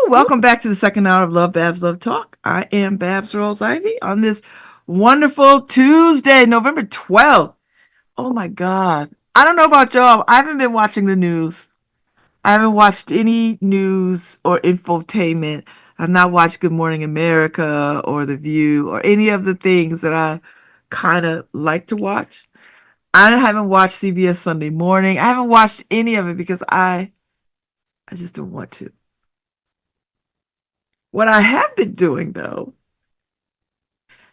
Welcome back to the second hour of LoveBabz, LoveTalk. I am Babz Rawls-Ivy on this wonderful Tuesday, November 12th. Oh my God. I don't know about y'all. I haven't been watching the news. I haven't watched any news or infotainment. I've not watched Good Morning America or The View or any of the things that I kind of like to watch. I haven't watched CBS Sunday Morning. I haven't watched any of it because I just don't want to. What I have been doing, though,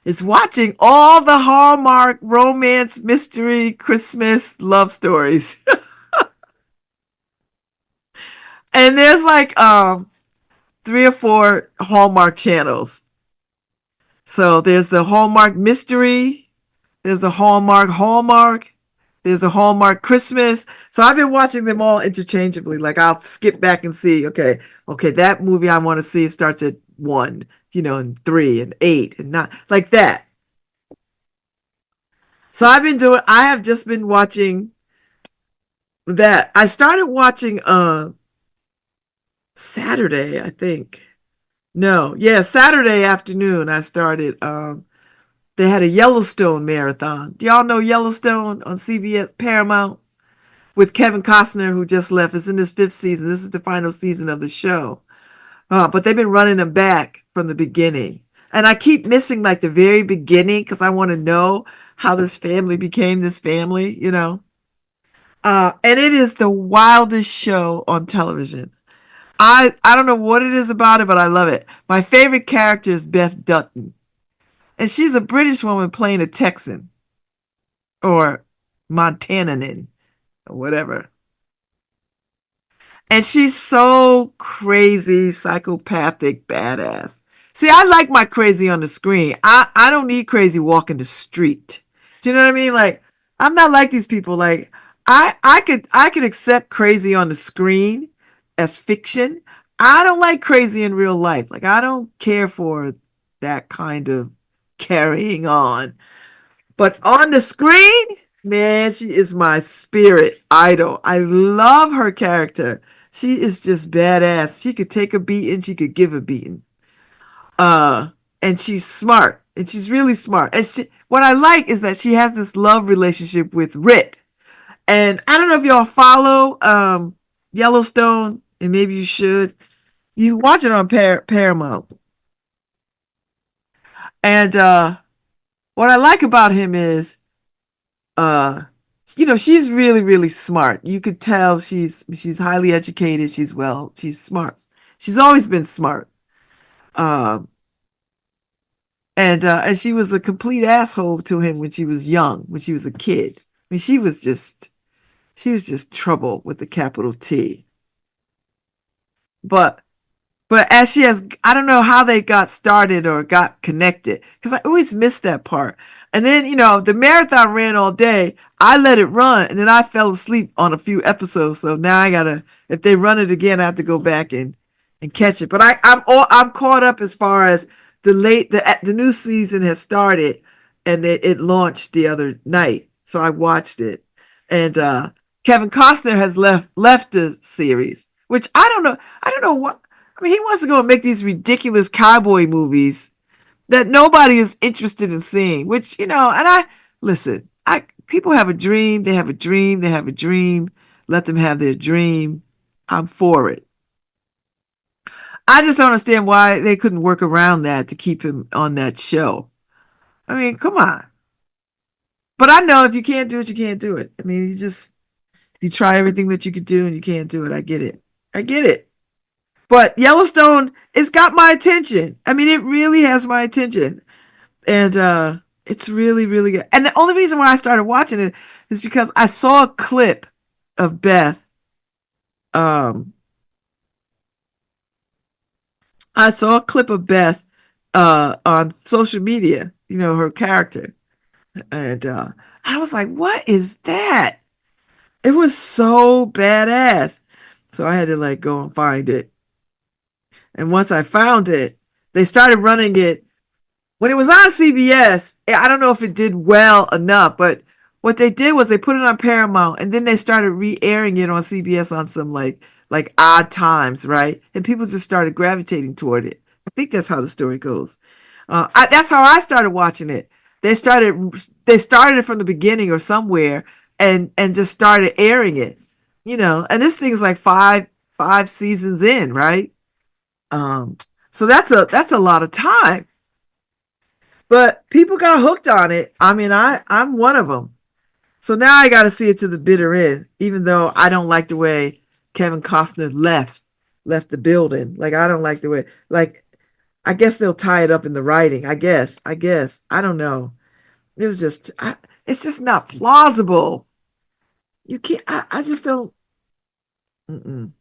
is watching all the Hallmark romance, mystery, Christmas love stories. And there's like 3 or 4 Hallmark channels. So there's the Hallmark Mystery, there's the Hallmark, there's the Hallmark Christmas. So I've been watching them all interchangeably. Like I'll skip back and see, okay, that movie I want to see starts at 1, and 3 and 8 and 9, like that. So I have just been watching that. I started watching Saturday, I think. No, yeah, Saturday afternoon I started they had a Yellowstone marathon. Do y'all know Yellowstone on CBS Paramount with Kevin Costner, who just left? It's in his 5th season. This is the final season of the show. But they've been running them back from the beginning. And I keep missing like the very beginning because I want to know how this family became this family. And it is the wildest show on television. I don't know what it is about it, but I love it. My favorite character is Beth Dutton. And she's a British woman playing a Texan or Montananan or whatever. And she's so crazy, psychopathic, badass. See, I like my crazy on the screen. I don't need crazy walking the street. Do you know what I mean? Like, I'm not like these people. Like, I could accept crazy on the screen as fiction. I don't like crazy in real life. Like, I don't care for that kind of carrying on. But on the screen, man, she is my spirit idol. I love her character. She is just badass. She could take a beating, she could give a beating. And she's smart. And she's really smart. And what I like is that she has this love relationship with Rip. And I don't know if y'all follow Yellowstone, and maybe you should. You watch it on Paramount. And what I like about him is she's really, really smart. You could tell she's highly educated. She's smart. She's always been smart. And she was a complete asshole to him when she was young, when she was a kid. I mean, she was just trouble with the capital T. But as she has, I don't know how they got started or got connected because I always missed that part. And then, the marathon ran all day. I let it run and then I fell asleep on a few episodes. So now if they run it again, I have to go back and catch it. But I'm caught up as far as the new season has started and it launched the other night. So I watched it. And Kevin Costner has left the series, which I don't know what. I mean, he wants to go and make these ridiculous cowboy movies that nobody is interested in seeing, which, and listen, people have a dream, they have a dream, they have a dream. Let them have their dream. I'm for it. I just don't understand why they couldn't work around that to keep him on that show. I mean, come on. But I know if you can't do it, you can't do it. I mean, you try everything that you could do and you can't do it. I get it. But Yellowstone, it's got my attention. I mean, it really has my attention. And it's really, really good. And the only reason why I started watching it is because I saw a clip of Beth. I saw a clip of Beth on social media, her character. And I was like, what is that? It was so badass. So I had to go and find it. And once I found it, they started running it. When it was on CBS, I don't know if it did well enough, but what they did was they put it on Paramount and then they started re-airing it on CBS on some like odd times, right? And people just started gravitating toward it. I think that's how the story goes. That's how I started watching it. They started they started it from the beginning or somewhere, and just started airing it, And this thing's like five seasons in, right? Um, so that's a lot of time. But people got hooked on it. I mean, I'm one of them. So now I got to see it to the bitter end, even though I don't like the way Kevin Costner left the building. Like I don't like the way. Like I guess they'll tie it up in the writing. I guess. I don't know. It was just. It's just not plausible. You can't. I just don't. Mm-mm,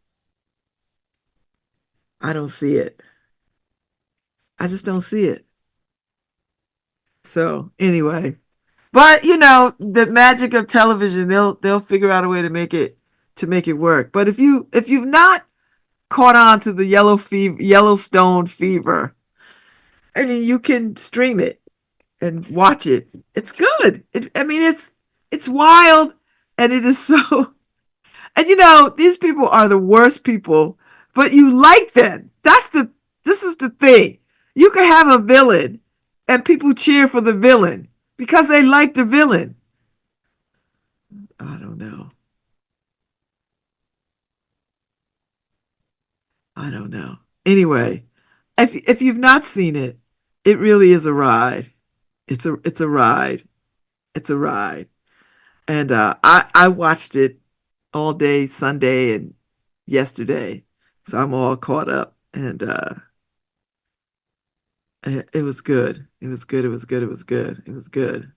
I don't see it. I just don't see it. So anyway, but the magic of television, they'll figure out a way to make it work. But if you've not caught on to the Yellowstone fever, I mean, you can stream it and watch it. It's good. I mean, it's wild, and it is so. And these people are the worst people, but you like them. This is the thing. You can have a villain, and people cheer for the villain because they like the villain. I don't know. I don't know. Anyway, if you've not seen it, it really is a ride. It's a ride. It's a ride. And I watched it all day Sunday and yesterday, so I'm all caught up. And it was good. It was good. It was good. It was good. It was good.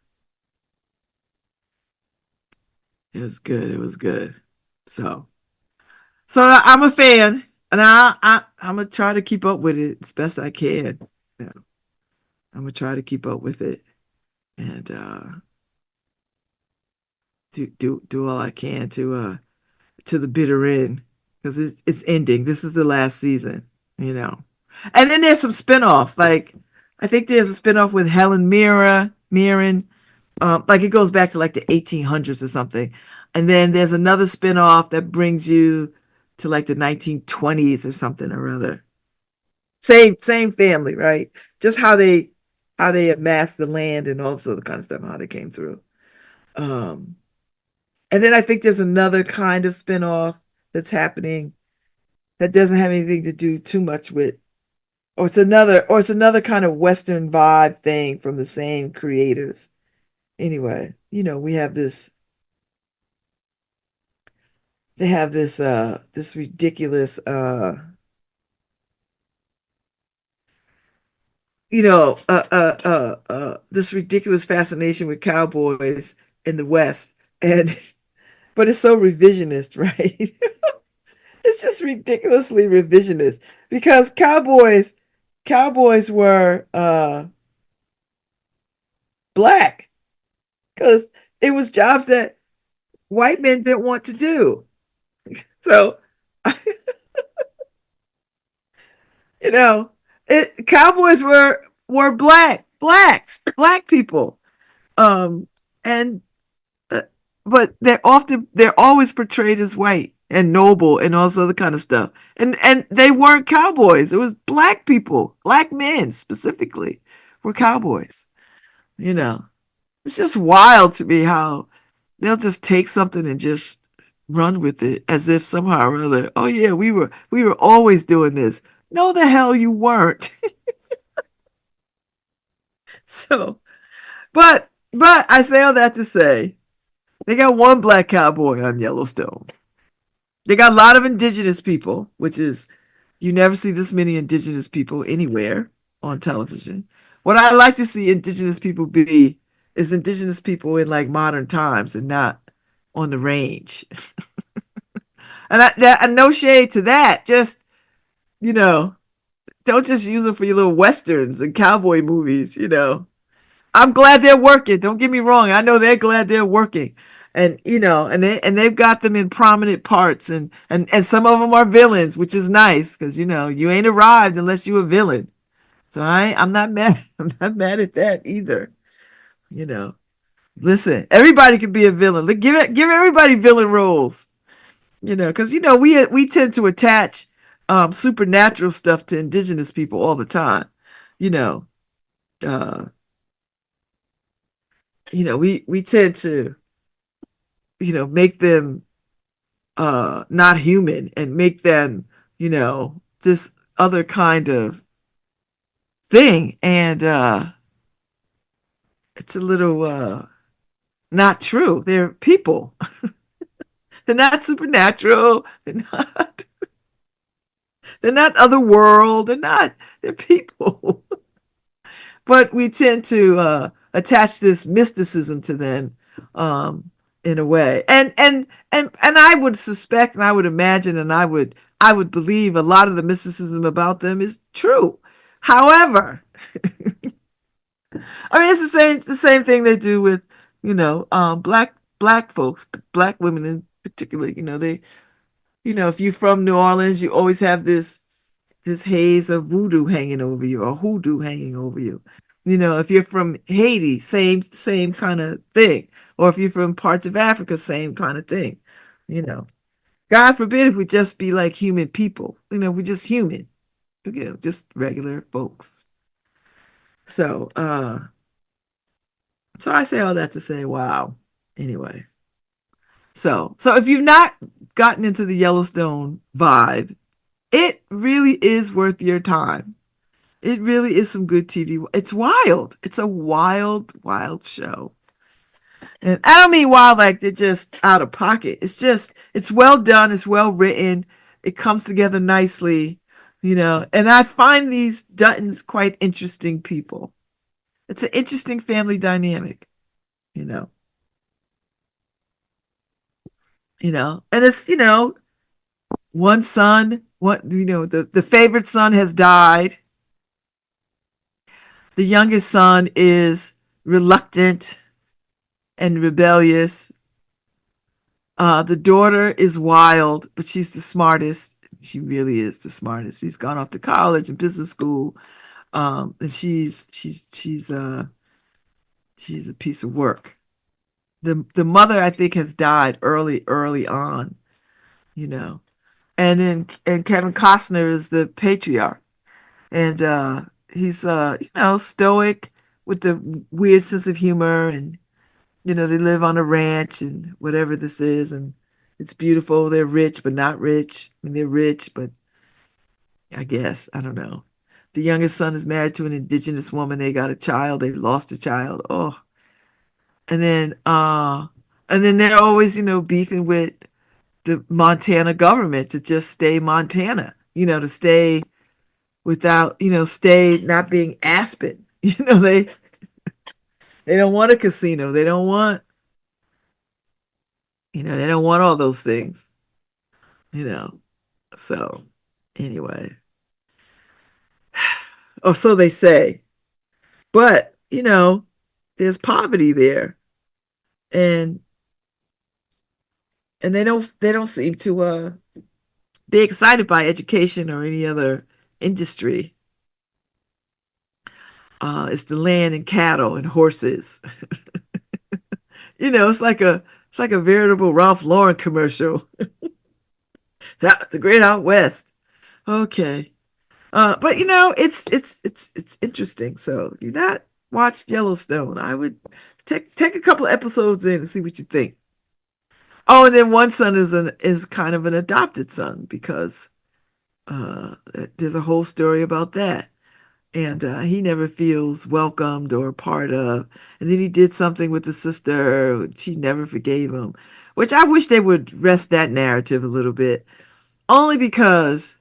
It was good. It was good. So I'm a fan, and I'm gonna try to keep up with it as best I can. Yeah, I'm gonna try to keep up with it and do all I can to the bitter end because it's ending. This is the last season, you know. And then there's some spinoffs. Like I think there's a spinoff with Helen Mirren. Like it goes back to like the 1800s or something. And then there's another spinoff that brings you to like the 1920s or something or other. Same family, right? Just how they amassed the land and all this other kind of stuff, how they came through. Um, and then I think there's another kind of spinoff that's happening that doesn't have anything to do too much with, or it's another kind of Western vibe thing from the same creators. Anyway, we have this they have this ridiculous this ridiculous fascination with cowboys in the West. And but it's so revisionist, right? It's just ridiculously revisionist because cowboys were black because it was jobs that white men didn't want to do. So, you know, cowboys were black people. Um and but they're always portrayed as white and noble and all this other kind of stuff. And they weren't cowboys. It was black people, black men specifically were cowboys. You know. It's just wild to me how they'll just take something and just run with it as if somehow or other, oh yeah, we were always doing this. No, the hell you weren't. So, but I say all that to say they got one black cowboy on Yellowstone. They got a lot of indigenous people, which is you never see this many indigenous people anywhere on television. What I like to see indigenous people be is indigenous people in like modern times and not on the range. And no shade to that. Just you know, don't just use them for your little westerns and cowboy movies. I'm glad they're working. Don't get me wrong. I know they're glad they're working. And they've got them in prominent parts and some of them are villains, which is nice because you ain't arrived unless you a villain. So I'm not mad. I'm not mad at that either. You know. Listen, everybody can be a villain. Give everybody villain roles. Because we tend to attach supernatural stuff to indigenous people all the time. You know, uh, we tend to make them not human and make them this other kind of thing, and it's a little not true. They're people. They're not supernatural. They're not other world. They're people. But we tend to attach this mysticism to them, um, in a way. And I would suspect, and I would imagine, and I would believe a lot of the mysticism about them is true. However, I mean, it's the same thing they do with black folks, black women in particular. If you're from New Orleans, you always have this haze of voodoo hanging over you or hoodoo hanging over you. If you're from Haiti, same kind of thing. Or if you're from parts of Africa, same kind of thing. You know, God forbid if we just be like human people. We're just human. Just regular folks. So, so I say all that to say, wow. Anyway, so if you've not gotten into the Yellowstone vibe, it really is worth your time. It really is some good TV. It's wild. It's a wild, wild show. And I don't mean wild like they're just out of pocket. It's well done. It's well written. It comes together nicely. And I find these Duttons quite interesting people. It's an interesting family dynamic, you know. And it's one son, the favorite son has died. The youngest son is reluctant and rebellious. The daughter is wild, but she's the smartest. She really is the smartest. She's gone off to college and business school. And she's a piece of work. The mother, I think, has died early on, you know. And Kevin Costner is the patriarch. And he's stoic with the weird sense of humor, and they live on a ranch and whatever this is, and it's beautiful. They're rich but not rich. I mean, they're rich, but I guess I don't know. The youngest son is married to an indigenous woman. They got a child. They lost a child. Oh, and then uh, and then they're always beefing with the Montana government to just stay Montana. To stay without stay not being Aspen. They don't want a casino. They don't want all those things, you know. So anyway, oh, so they say. But there's poverty there, and they don't seem to be excited by education or any other industry. It's the land and cattle and horses. It's like a veritable Ralph Lauren commercial. The Great Out West. Okay. But it's interesting. So if you've not watched Yellowstone, I would take a couple of episodes in and see what you think. Oh, and then one son is kind of an adopted son because uh, there's a whole story about that, and he never feels welcomed or part of. And then he did something with the sister; she never forgave him, which I wish they would rest that narrative a little bit, only because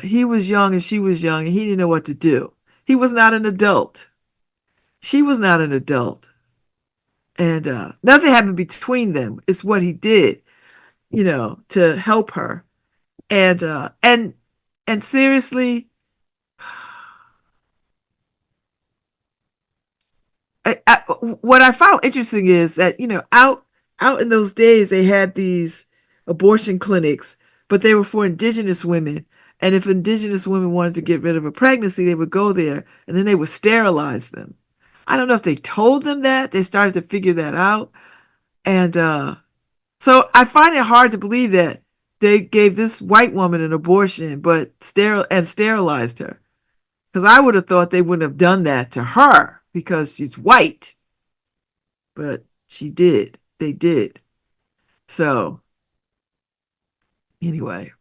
he was young and she was young and he didn't know what to do. He was not an adult. She was not an adult. And nothing happened between them. It's what he did, to help her. And seriously, what I found interesting is that out in those days they had these abortion clinics, but they were for indigenous women. And if indigenous women wanted to get rid of a pregnancy, they would go there and then they would sterilize them. I don't know if they told them that. They started to figure that out. And So I find it hard to believe that they gave this white woman an abortion, but sterilized her. Because I would have thought they wouldn't have done that to her because she's white, but she did. They did. So anyway,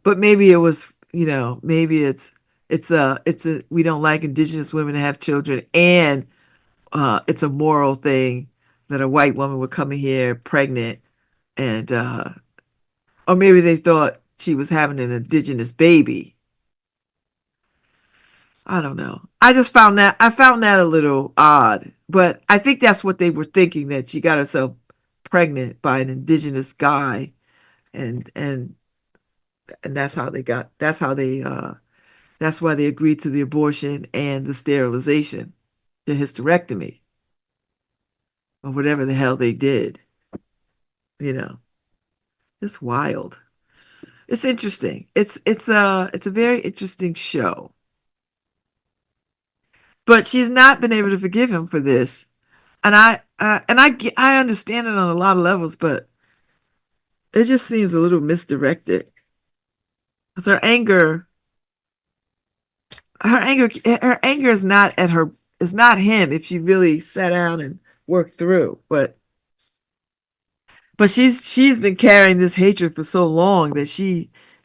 but maybe it was, maybe it's a we don't like indigenous women to have children, and it's a moral thing that a white woman would come in here pregnant, and or maybe they thought she was having an indigenous baby. I don't know. I found that a little odd, but I think that's what they were thinking, that she got herself pregnant by an indigenous guy, and and that's why they agreed to the abortion and the sterilization, the hysterectomy, or whatever the hell they did. You know, it's wild. It's interesting. It's a very interesting show. But she's not been able to forgive him for this, and I understand it on a lot of levels, but it just seems a little misdirected. Because her anger is not at her, is not him. If she really sat down and worked through, but she's been carrying this hatred for so long that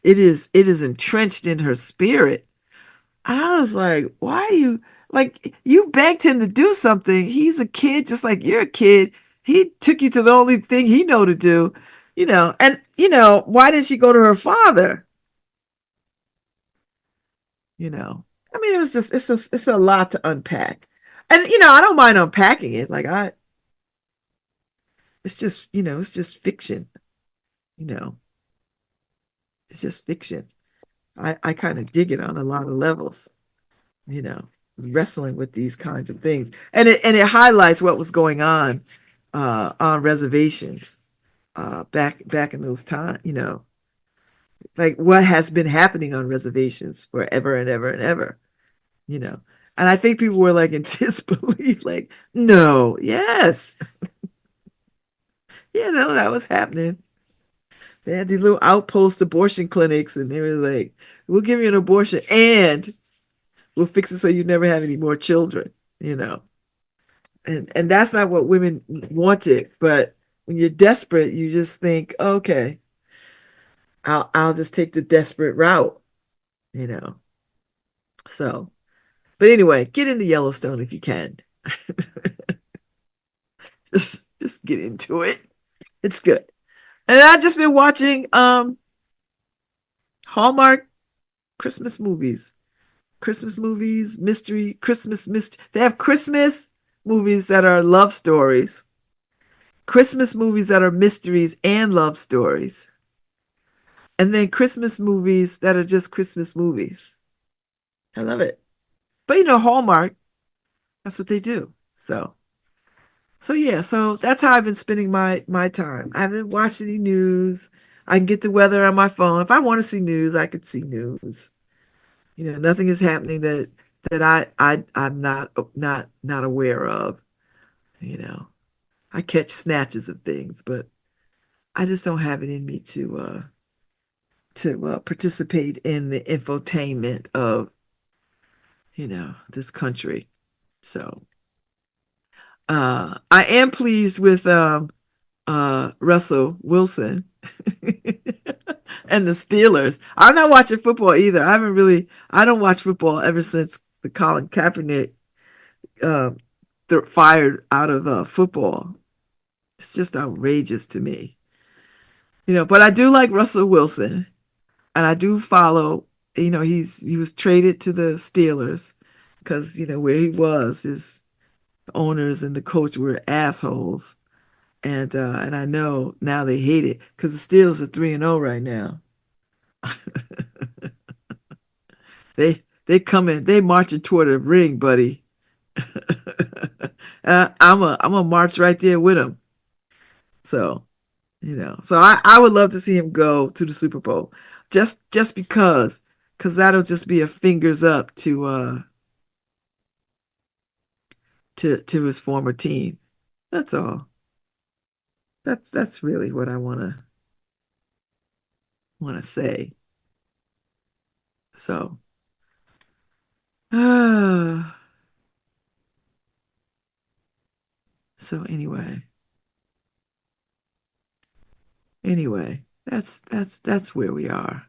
it is entrenched in her spirit. And I was like, why are you, like, you begged him to do something. He's a kid just like you're a kid. He took you to the only thing he know to do, and why did she go to her father? You know. I mean, it was just it's a lot to unpack. And I don't mind unpacking it. Like, it's just fiction, you know. It's just fiction. I kind of dig it on a lot of levels, you know, wrestling with these kinds of things. And it highlights what was going on reservations back in those times, like what has been happening on reservations forever and ever and ever, you know. And I think people were like in disbelief, like, no, yes, that was happening. They had these little outpost abortion clinics, and they were like, we'll give you an abortion and we'll fix it so you never have any more children, you know. And that's not what women wanted. But when you're desperate, you just think, okay, I'll just take the desperate route, you know. So, but anyway, get into Yellowstone if you can. Just get into it. It's good. And I've just been watching Hallmark Christmas movies. Christmas movies, mystery, Christmas mystery. They have Christmas movies that are love stories, Christmas movies that are mysteries and love stories, and then Christmas movies that are just Christmas movies. I love it. But Hallmark, that's what they do. So yeah, so that's how I've been spending my time. I haven't watched any news. I can get the weather on my phone. If I want to see news, I could see news. Nothing is happening that I'm not aware of. You know, I catch snatches of things, but I just don't have it in me to participate in the infotainment of this country. So I am pleased with Russell Wilson and the Steelers. I'm not watching football either. I don't watch football ever since the Colin Kaepernick uh, fired out of football. It's just outrageous to me. But I do like Russell Wilson, and I do follow. He was traded to the Steelers because where he was, his owners and the coach were assholes, and I know now they hate it because the Steelers are 3-0 right now. They marching toward a ring, buddy. I'm a march right there with them. So I would love to see him go to the Super Bowl, just because that'll just be a fingers up to his former team. That's all. That's really what I wanna say. So, so anyway, that's where we are.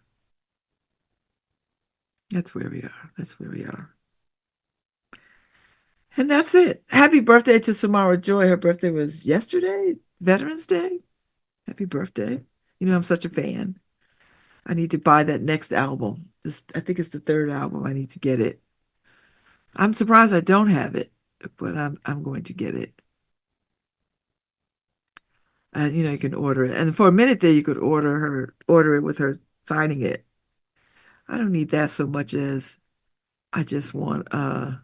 That's where we are. That's where we are. And that's it. Happy birthday to Samara Joy. Her birthday was yesterday, Veterans Day. Happy birthday. You know, I'm such a fan. I need to buy that next album. This, I think it's the third album. I need to get it. I'm surprised I don't have it, but I'm going to get it. And you know, you can order it. And for a minute there, you could order it with her signing it. I don't need that so much as I just want her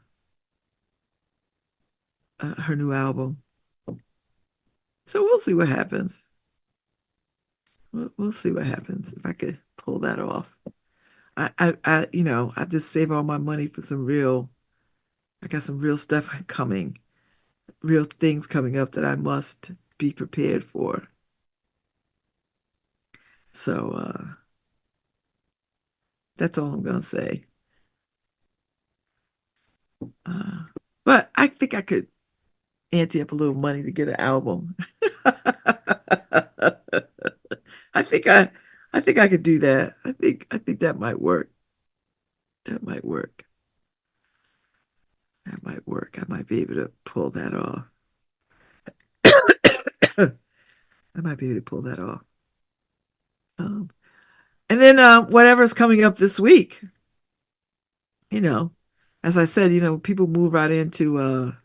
new album. So we'll see what happens. We'll see what happens if I could pull that off. You know, I just save all my money for some real. I got some real stuff coming, real things coming up that I must be prepared for. So that's all I'm gonna say. Uh, but I think I could ante up a little money to get an album. I think I, I think I could do that. I think that might work. That might work. That might work. I might be able to pull that off. I might be able to pull that off. Um, and then whatever's coming up this week, you know, as I said, you know, people move right into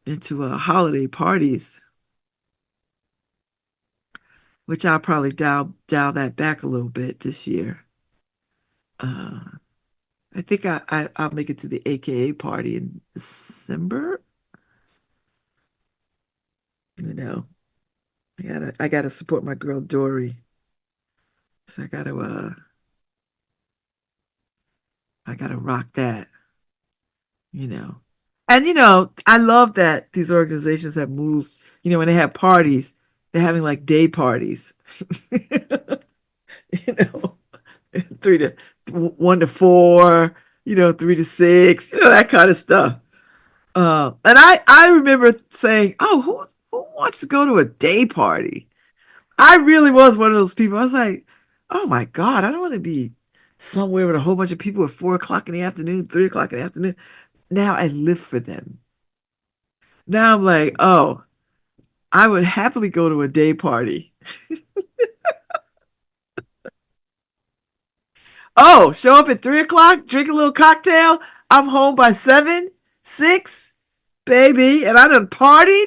holiday parties, which I'll probably dial that back a little bit this year. Uh, I think I'll make it to the AKA party in December. You know, I gotta support my girl Dory. So I gotta rock that, you know. And you know, I love that these organizations have moved, you know, when they have parties, they're having like day parties. You know, three to 1 to 4, you know, 3 to 6, you know, that kind of stuff. And I remember saying, "Oh, who wants to go to a day party?" I really was one of those people. I was like, "Oh my God, I don't want to be somewhere with a whole bunch of people at 4 o'clock in the afternoon, 3 o'clock in the afternoon." Now I live for them. Now I'm like, "Oh, I would happily go to a day party." Oh, show up at 3 o'clock, drink a little cocktail. I'm home by 7, 6, baby, and I done partied.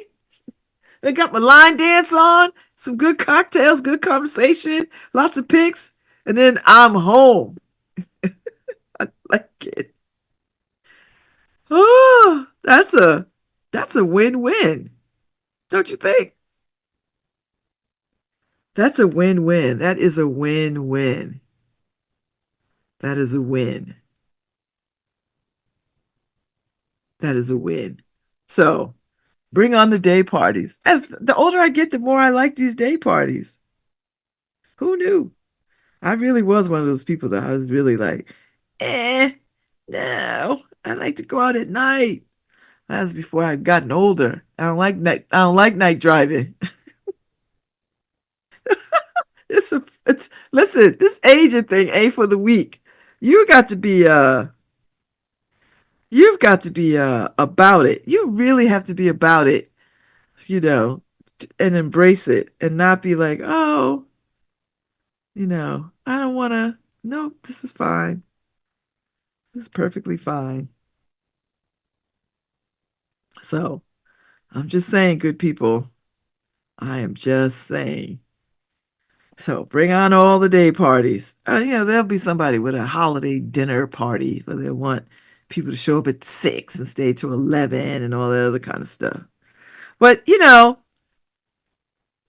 I got my line dance on, some good cocktails, good conversation, lots of pics, and then I'm home. I like it. Oh, that's a win-win, don't you think? That's a win-win. That is a win-win. That is a win. That is a win. So bring on the day parties. As the older I get, the more I like these day parties. Who knew? I really was one of those people that I was really like, no, I like to go out at night. That was before I'd gotten older. I don't like night driving. It's listen, this aging thing ain't for the weak. You got to be you've got to be about it. You really have to be about it, you know, and embrace it and not be like, oh, you know, I don't want to. No, this is fine. This is perfectly fine. So I'm just saying, good people. I am just saying. So bring on all the day parties. You know, there'll be somebody with a holiday dinner party where they want people to show up at 6 and stay till 11 and all that other kind of stuff. But you know,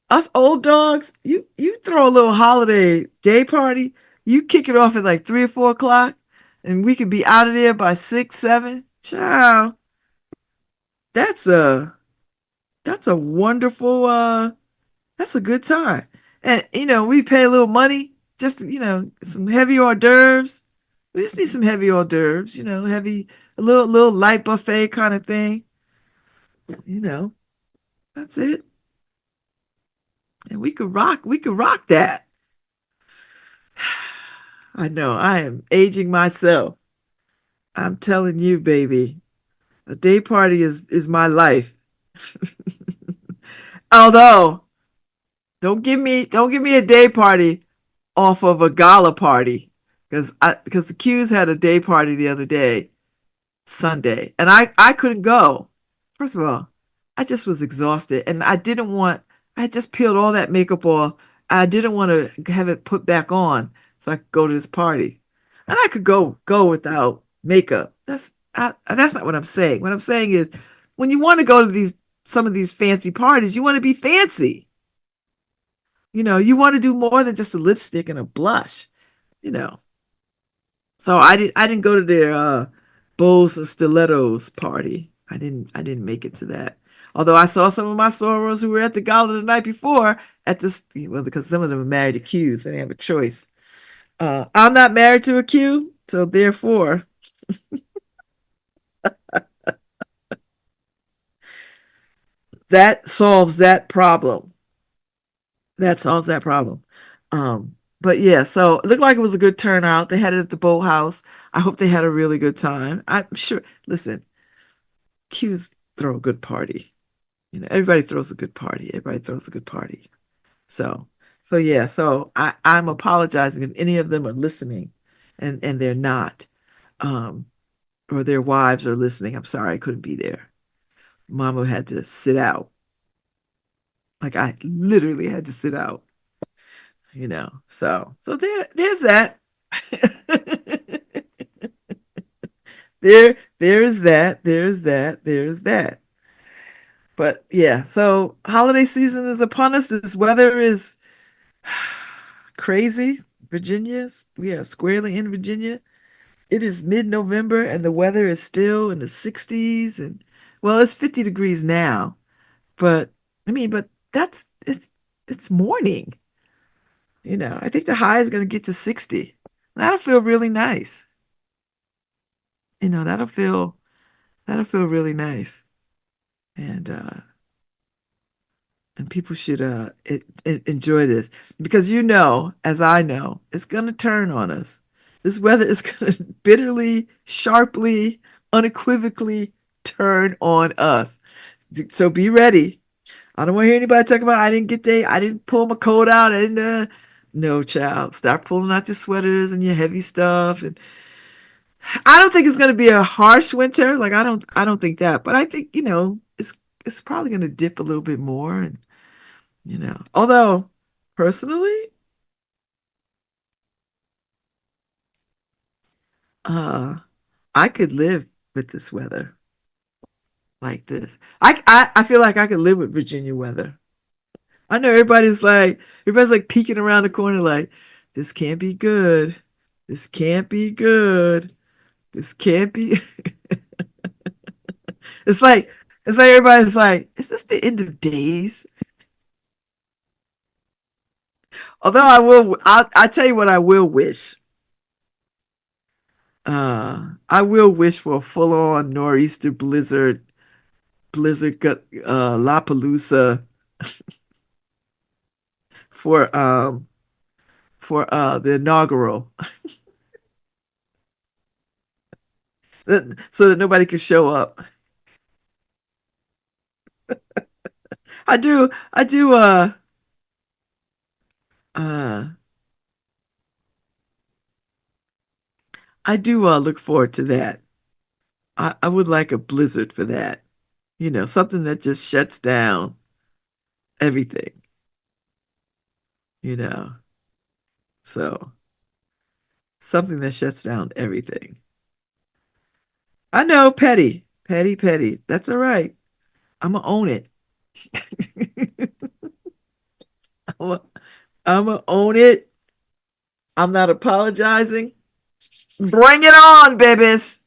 us old dogs, you throw a little holiday day party, you kick it off at like 3 or 4 o'clock, and we could be out of there by 6, 7. Ciao. That's a that's a wonderful That's a good time. And we pay a little money just to, some heavy hors d'oeuvres. We just need some heavy hors d'oeuvres, heavy a little light buffet kind of thing. You know, that's it. And we could rock that. I know I am aging myself. I'm telling you, baby. A day party is my life. Although, don't give me a day party off of a gala party because the Q's had a day party the other day, Sunday, and I couldn't go. First of all, I just was exhausted, and I didn't want. I had just peeled all that makeup off. I didn't want to have it put back on so I could go to this party, and I could go without makeup. That's not what I'm saying. What I'm saying is, when you want to go to these some of these fancy parties, you want to be fancy. You want to do more than just a lipstick and a blush. You know. So I didn't go to their bows and stilettos party. I didn't make it to that. Although I saw some of my sorors who were at the gala the night before at this, well, because some of them are married to Qs, so they have a choice. I'm not married to a Q, so therefore that solves that problem. That solves that problem. But yeah, so it looked like it was a good turnout. They had it at the boathouse. I hope they had a really good time. I'm sure. Listen, Q's throw a good party. Everybody throws a good party. Everybody throws a good party. So, so yeah. So I'm apologizing if any of them are listening, and they're not, um, or their wives are listening. I'm sorry I couldn't be there. Mama had to sit out. Like I literally had to sit out. So there's that. There's that. There's that. There's that. But yeah, so holiday season is upon us. This weather is crazy. We are squarely in Virginia. It is mid-November and the weather is still in the 60s and well, it's 50 degrees now. But I mean, but it's morning. I think the high is going to get to 60. That'll feel really nice. That'll feel really nice. And people should enjoy this because as I know, it's going to turn on us. This weather is going to bitterly, sharply, unequivocally turn on us. So be ready. I don't want to hear anybody talk about I didn't pull my coat out. I didn't. No, child. Start pulling out your sweaters and your heavy stuff. And I don't think it's going to be a harsh winter. Like I don't think that. But I think it's probably going to dip a little bit more. And although personally, uh, I could live with this weather like this. I feel like I could live with Virginia weather. I know everybody's like peeking around the corner like this can't be good. This can't be good. This can't be. It's like everybody's like, is this the end of days? Although I tell you what I will wish. I will wish for a full-on nor'easter blizzard La Palooza for the inaugural, so that nobody can show up. Uh I do look forward to that. I would like a blizzard for that. Something that just shuts down everything, you know. So something that shuts down everything. I know, petty, petty, petty. That's all right. I'm gonna own it. I'm gonna own it. I'm not apologizing. Bring it on, babies.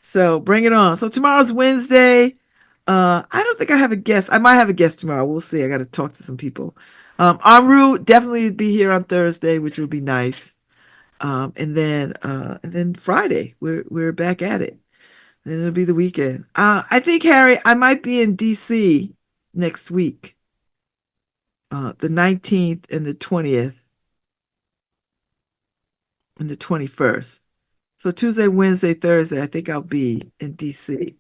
So bring it on. So tomorrow's Wednesday. I don't think I have a guest. I might have a guest tomorrow. We'll see. I got to talk to some people. Amru definitely be here on Thursday, which will be nice. And then Friday we're back at it. Then it'll be the weekend. I think Harry, I might be in DC next week, the 19th and the 20th and the 21st. So Tuesday, Wednesday, Thursday, I think I'll be in DC.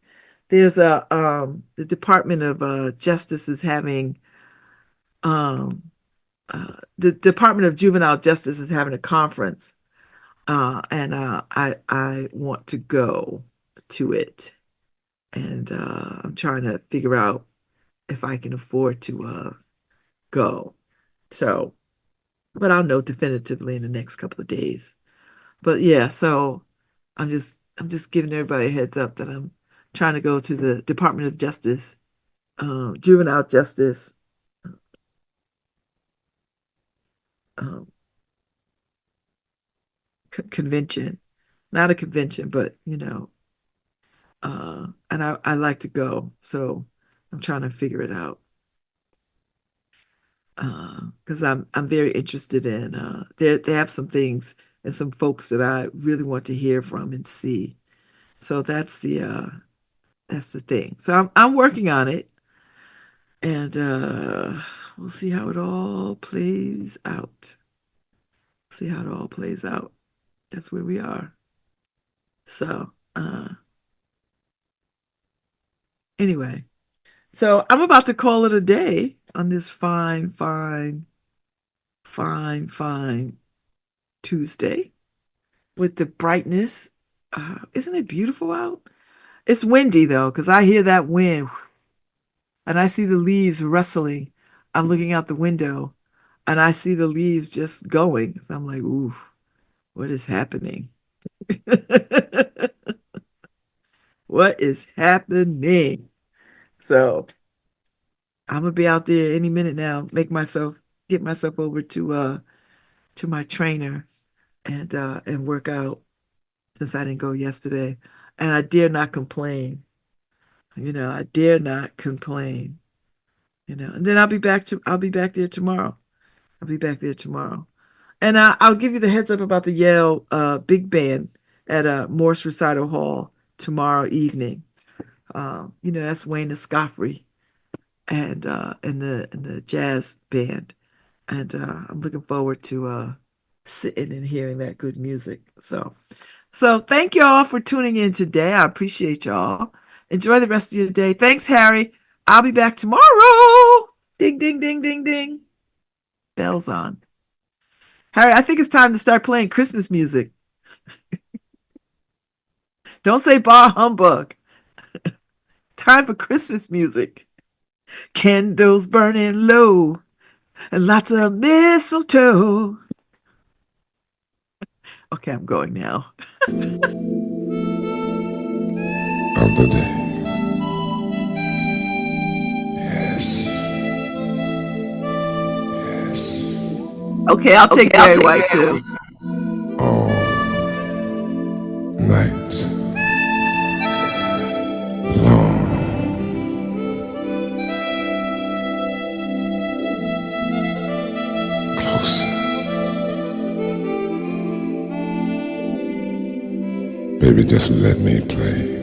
There's the Department of Justice is having the Department of Juvenile Justice is having a conference, and I want to go to it, and I'm trying to figure out if I can afford to go. So, but I'll know definitively in the next couple of days. But yeah, so I'm just giving everybody a heads up that I'm trying to go to the Department of Justice, Juvenile Justice um, convention, not a convention, but and I like to go, so I'm trying to figure it out because I'm very interested in they have some things and some folks that I really want to hear from and see. So that's the thing. So I'm working on it, and we'll see how it all plays out. See how it all plays out. That's where we are. So anyway, so I'm about to call it a day on this fine, fine, fine, fine Tuesday with the brightness. Isn't it beautiful out? It's windy though, because I hear that wind and I see the leaves rustling. I'm looking out the window and I see the leaves just going. So I'm like, ooh, what is happening? What is happening? So I'm gonna be out there any minute now, get myself over to my trainer and work out since I didn't go yesterday. And I dare not complain. I dare not complain. And then I'll be back there tomorrow. I'll be back there tomorrow. And I'll give you the heads up about the Yale big band at Morse Recital Hall tomorrow evening. That's Wayne Escoffery and the jazz band. And I'm looking forward to sitting and hearing that good music. So thank y'all for tuning in today. I appreciate y'all. Enjoy the rest of your day. Thanks, Harry. I'll be back tomorrow. Ding, ding, ding, ding, ding. Bells on. Harry, I think it's time to start playing Christmas music. Don't say bah humbug. Time for Christmas music. Candles burning low and lots of mistletoe. Okay, I'm going now. Of the day. Yes. Yes. Okay, I'll take Barry White too. All night long. Closer. Baby, just let me play.